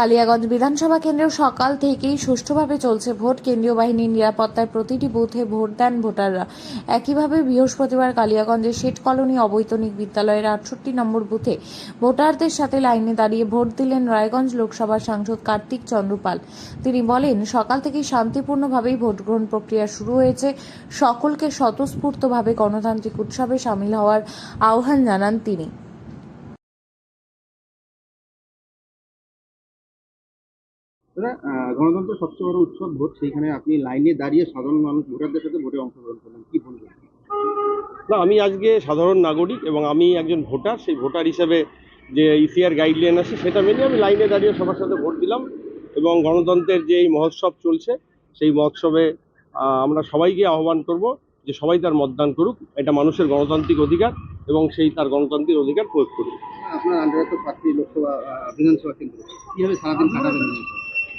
কালিয়াগঞ্জ বিধানসভা কেন্দ্রেও সকাল থেকেই সুষ্ঠুভাবে চলছে ভোট। কেন্দ্রীয় বাহিনীর নিরাপত্তায় প্রতিটি বুথে ভোট দেন ভোটাররা। একইভাবে বৃহস্পতিবার কালিয়াগঞ্জের শেঠ কলোনি অবৈতনিক বিদ্যালয়ের 68 নম্বর বুথে ভোটারদের সাথে লাইনে দাঁড়িয়ে ভোট দিলেন রায়গঞ্জ লোকসভার সাংসদ কার্তিক চন্দ্র পাল। তিনি বলেন, সকাল থেকেই শান্তিপূর্ণভাবেই ভোট গ্রহণ প্রক্রিয়া শুরু হয়েছে। সকলকে স্বতঃস্ফূর্তভাবে গণতান্ত্রিক উৎসবে সামিল হওয়ার আহ্বান জানান তিনি। গণতন্ত্রের সবচেয়ে বড় উৎসব ভোট, সেইখানে আপনি লাইনে দাঁড়িয়ে সাধারণ মানুষ ভোটারদের সাথে ভোটে অংশগ্রহণ করলেন, কি বলবেন? না, আমি আজকে সাধারণ নাগরিক এবং আমি একজন ভোটার। সেই ভোটার হিসেবে যে ইসিআর গাইডলাইন আছে সেটা মেনে আমি লাইনে দাঁড়িয়ে সবার সাথে ভোট দিলাম এবং গণতন্ত্রের যে এই মহোৎসব চলছে সেই মহোৎসবে আমরা সবাইকে আহ্বান করব যে সবাই তার মতদান করুক। এটা মানুষের গণতান্ত্রিক অধিকার এবং সেই তার গণতান্ত্রিক অধিকার প্রয়োগ করুক। আপনার আন্ডারে তো 7টি লোকসভা বিধানসভা কেন্দ্র, কীভাবে সারাদিন কাটাবেন?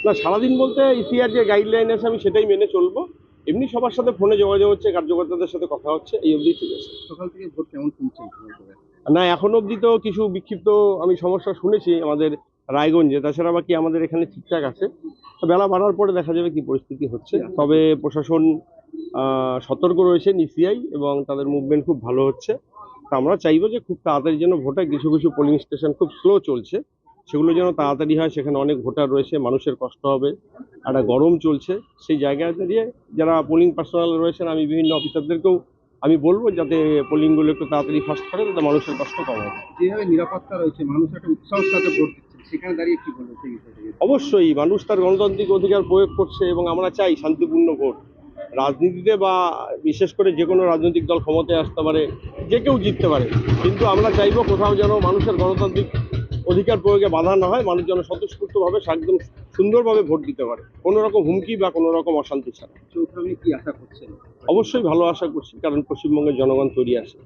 না, সারাদিন বলতে ইসিআর যে গাইডলাইন আছে আমি সেটাই মেনে চলবো। এমনি সবার সাথে ফোনে যোগাযোগ হচ্ছে, কার্যকর্তাদের সাথে কথা হচ্ছে, এই অবধি ঠিক আছে। সকাল থেকে ভোট কেমন শুনছেন? না, এখন অবধি তো কিছু বিক্ষিপ্ত আমি সমস্যা শুনেছি আমাদের রায়গঞ্জে, তাছাড়া বাকি আমাদের এখানে ঠিকঠাক আছে। বেলা বাড়ার পরে দেখা যাবে কি পরিস্থিতি হচ্ছে। তবে প্রশাসন সতর্ক রয়েছেন, ইসিআই, এবং তাদের মুভমেন্ট খুব ভালো হচ্ছে। তা আমরা চাইবো যে খুব তাড়াতাড়ি যেন ভোটার, কিছু কিছু পোলিং স্টেশন খুব স্লো চলছে, সেগুলো যেন তাড়াতাড়ি হয়। সেখানে অনেক ভোটার রয়েছে, মানুষের কষ্ট হবে, একটা গরম চলছে। সেই জায়গায় দাঁড়িয়ে যারা পোলিং পার্সোনাল রয়েছেন, আমি বিভিন্ন অফিসারদেরকেও আমি বলবো যাতে পোলিংগুলো একটু তাড়াতাড়ি ফাস্ট করে, যাতে মানুষের কষ্ট কম হবে। যেভাবে নিরাপত্তা রয়েছে, মানুষ একটা উৎসাহের সাথে ভোট দিচ্ছে, সেখানে দাঁড়িয়ে কি বলবো সেই বিষয়টা? অবশ্যই মানুষ তার গণতান্ত্রিক অধিকার প্রয়োগ করছে এবং আমরা চাই শান্তিপূর্ণ ভোট। রাজনীতিতে বা বিশেষ করে যে কোনো রাজনৈতিক দল ক্ষমতায় আসতে পারে, যে কেউ জিততে পারে, কিন্তু আমরা চাইবো কোথাও যেন মানুষের গণতান্ত্রিক অধিকার প্রয়োগে বাধা না হয়, মানুষ যেন স্বতঃস্ফূর্তভাবে একদম সুন্দরভাবে ভোট দিতে পারে, কোনো রকম হুমকি বা কোনো রকম অশান্তি ছাড়া। চৌঠা মে কি আশা করছেন? অবশ্যই ভালো আশা করছি, কারণ পশ্চিমবঙ্গের জনগণ তৈরি আছে।